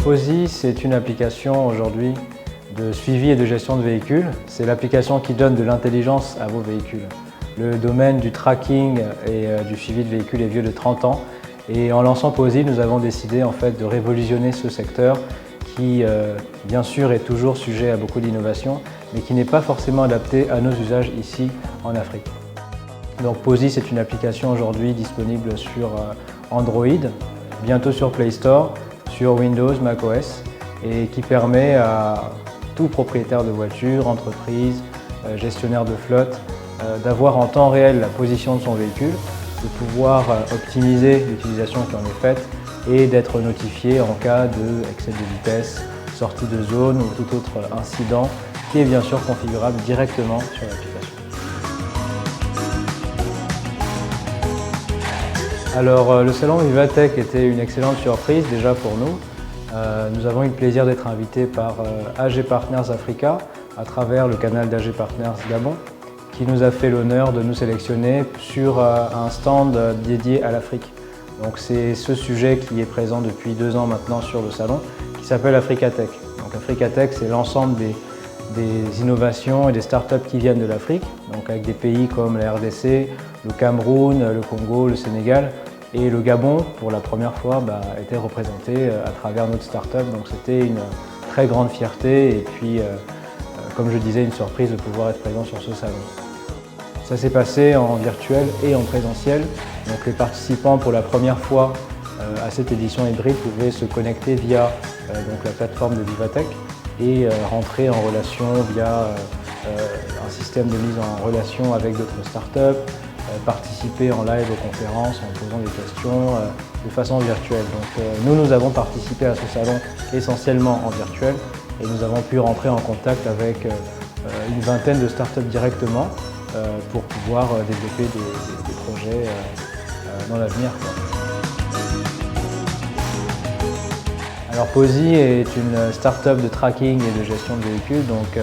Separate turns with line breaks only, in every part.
POSI, c'est une application aujourd'hui de suivi et de gestion de véhicules. C'est l'application qui donne de l'intelligence à vos véhicules. Le domaine du tracking et du suivi de véhicules est vieux de 30 ans. Et en lançant POSI, nous avons décidé en fait de révolutionner ce secteur qui, bien sûr, est toujours sujet à beaucoup d'innovation, mais qui n'est pas forcément adapté à nos usages ici en Afrique. Donc POSI, c'est une application aujourd'hui disponible sur Android, bientôt sur Play Store, sur Windows, macOS, et qui permet à tout propriétaire de voiture, entreprise, gestionnaire de flotte, d'avoir en temps réel la position de son véhicule, de pouvoir optimiser l'utilisation qui en est faite et d'être notifié en cas d'excès de vitesse, sortie de zone ou tout autre incident qui est bien sûr configurable directement sur l'application. Alors le salon Vivatech était une excellente surprise déjà pour nous. Nous avons eu le plaisir d'être invités par AG Partners Africa à travers le canal d'AG Partners Gabon qui nous a fait l'honneur de nous sélectionner sur un stand dédié à l'Afrique. Donc c'est ce sujet qui est présent depuis 2 ans maintenant sur le salon qui s'appelle Africatech. Donc Africatech, c'est l'ensemble des innovations et des startups qui viennent de l'Afrique, donc avec des pays comme la RDC, le Cameroun, le Congo, le Sénégal. Et le Gabon, pour la première fois, était représenté à travers notre start-up. Donc c'était une très grande fierté et puis, comme je disais, une surprise de pouvoir être présent sur ce salon. Ça s'est passé en virtuel et en présentiel. Donc les participants, pour la première fois à cette édition hybride, pouvaient se connecter via la plateforme de Vivatech et rentrer en relation via un système de mise en relation avec d'autres startups, participer en live aux conférences en posant des questions de façon virtuelle. Donc nous avons participé à ce salon essentiellement en virtuel et nous avons pu rentrer en contact avec une vingtaine de startups directement pour pouvoir développer des projets dans l'avenir. Alors POSI est une start-up de tracking et de gestion de véhicules. Donc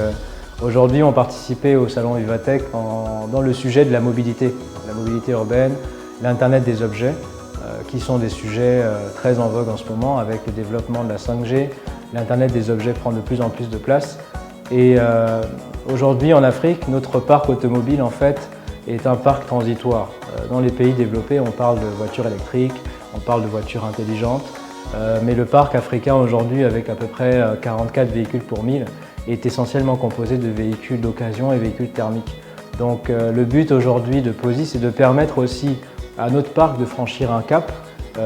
aujourd'hui, on participait au salon Vivatech dans le sujet de la mobilité urbaine, l'Internet des objets, qui sont des sujets très en vogue en ce moment avec le développement de la 5G. L'Internet des objets prend de plus en plus de place. Et aujourd'hui, en Afrique, notre parc automobile, en fait, est un parc transitoire. Dans les pays développés, on parle de voitures électriques, on parle de voitures intelligentes. Mais le parc africain aujourd'hui, avec à peu près 44 véhicules pour 1000, est essentiellement composé de véhicules d'occasion et véhicules thermiques. Donc le but aujourd'hui de POSI, c'est de permettre aussi à notre parc de franchir un cap,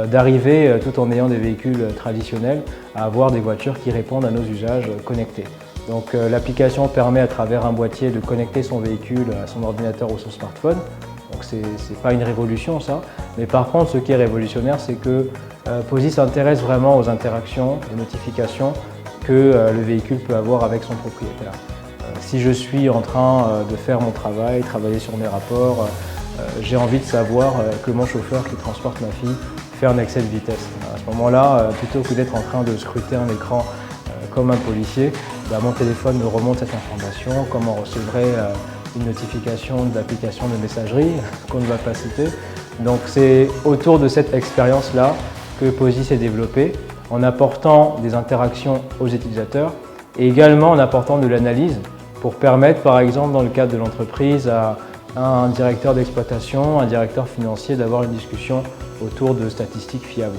d'arriver tout en ayant des véhicules traditionnels à avoir des voitures qui répondent à nos usages connectés. Donc l'application permet à travers un boîtier de connecter son véhicule à son ordinateur ou son smartphone. Donc c'est pas une révolution ça, mais par contre ce qui est révolutionnaire, c'est que POSI s'intéresse vraiment aux interactions, aux notifications que le véhicule peut avoir avec son propriétaire. Si je suis en train de faire mon travail, travailler sur mes rapports, j'ai envie de savoir que mon chauffeur qui transporte ma fille fait un excès de vitesse. À ce moment-là, plutôt que d'être en train de scruter un écran comme un policier, mon téléphone me remonte cette information, comme on recevrait une notification d'application de messagerie qu'on ne va pas citer. Donc c'est autour de cette expérience-là que POSI s'est développé, en apportant des interactions aux utilisateurs et également en apportant de l'analyse pour permettre, par exemple, dans le cadre de l'entreprise, à un directeur d'exploitation, un directeur financier d'avoir une discussion autour de statistiques fiables.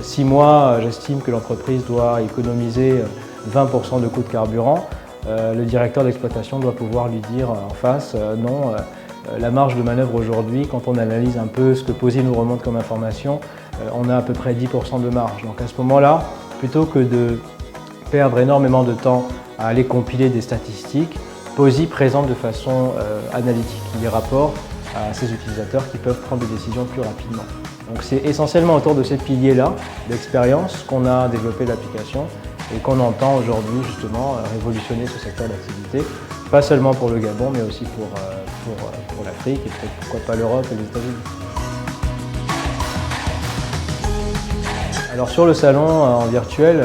Si moi, j'estime que l'entreprise doit économiser 20% de coûts de carburant, le directeur d'exploitation doit pouvoir lui dire en face non, la marge de manœuvre aujourd'hui, quand on analyse un peu ce que POSI nous remonte comme information, on a à peu près 10% de marge. Donc à ce moment-là, plutôt que de perdre énormément de temps à aller compiler des statistiques, POSI présente de façon analytique les rapports à ses utilisateurs qui peuvent prendre des décisions plus rapidement. Donc c'est essentiellement autour de ces piliers-là d'expérience qu'on a développé l'application et qu'on entend aujourd'hui justement révolutionner ce secteur d'activité, pas seulement pour le Gabon mais aussi pour l'Afrique et peut-être pourquoi pas l'Europe et les États-Unis. Alors sur le salon en virtuel,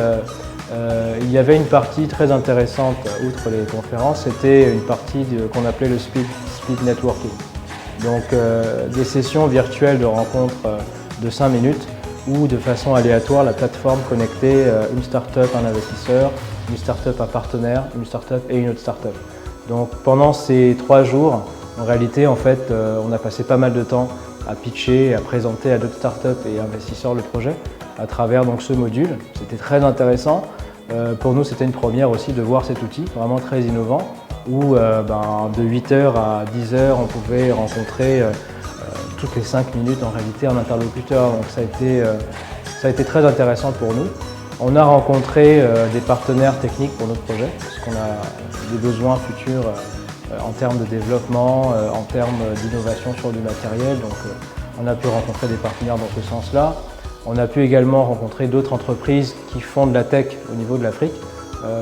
il y avait une partie très intéressante, outre les conférences, c'était une partie qu'on appelait le speed networking. Donc des sessions virtuelles de rencontres de 5 minutes ou de façon aléatoire la plateforme connectait une start-up, un investisseur, une start-up, un partenaire, une start-up et une autre start-up. Donc pendant ces 3 jours, en réalité, en fait, on a passé pas mal de temps à pitcher, à présenter à d'autres startups et investisseurs le projet à travers donc, ce module. C'était très intéressant. Pour nous, c'était une première aussi de voir cet outil, vraiment très innovant, où de 8h à 10h, on pouvait rencontrer toutes les 5 minutes en réalité un interlocuteur. Donc ça a été très intéressant pour nous. On a rencontré des partenaires techniques pour notre projet, parce qu'on a des besoins futurs en termes de développement, en termes d'innovation sur du matériel. Donc on a pu rencontrer des partenaires dans ce sens-là. On a pu également rencontrer d'autres entreprises qui font de la tech au niveau de l'Afrique.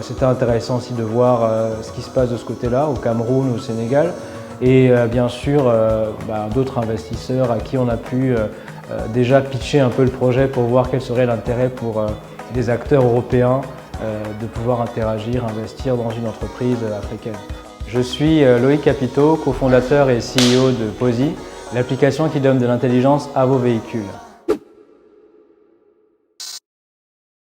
C'était intéressant aussi de voir ce qui se passe de ce côté-là, au Cameroun, au Sénégal. Et bien sûr, d'autres investisseurs à qui on a pu déjà pitcher un peu le projet pour voir quel serait l'intérêt pour des acteurs européens de pouvoir interagir, investir dans une entreprise africaine. Je suis Loïc Capito, cofondateur et CEO de Posi, l'application qui donne de l'intelligence à vos véhicules.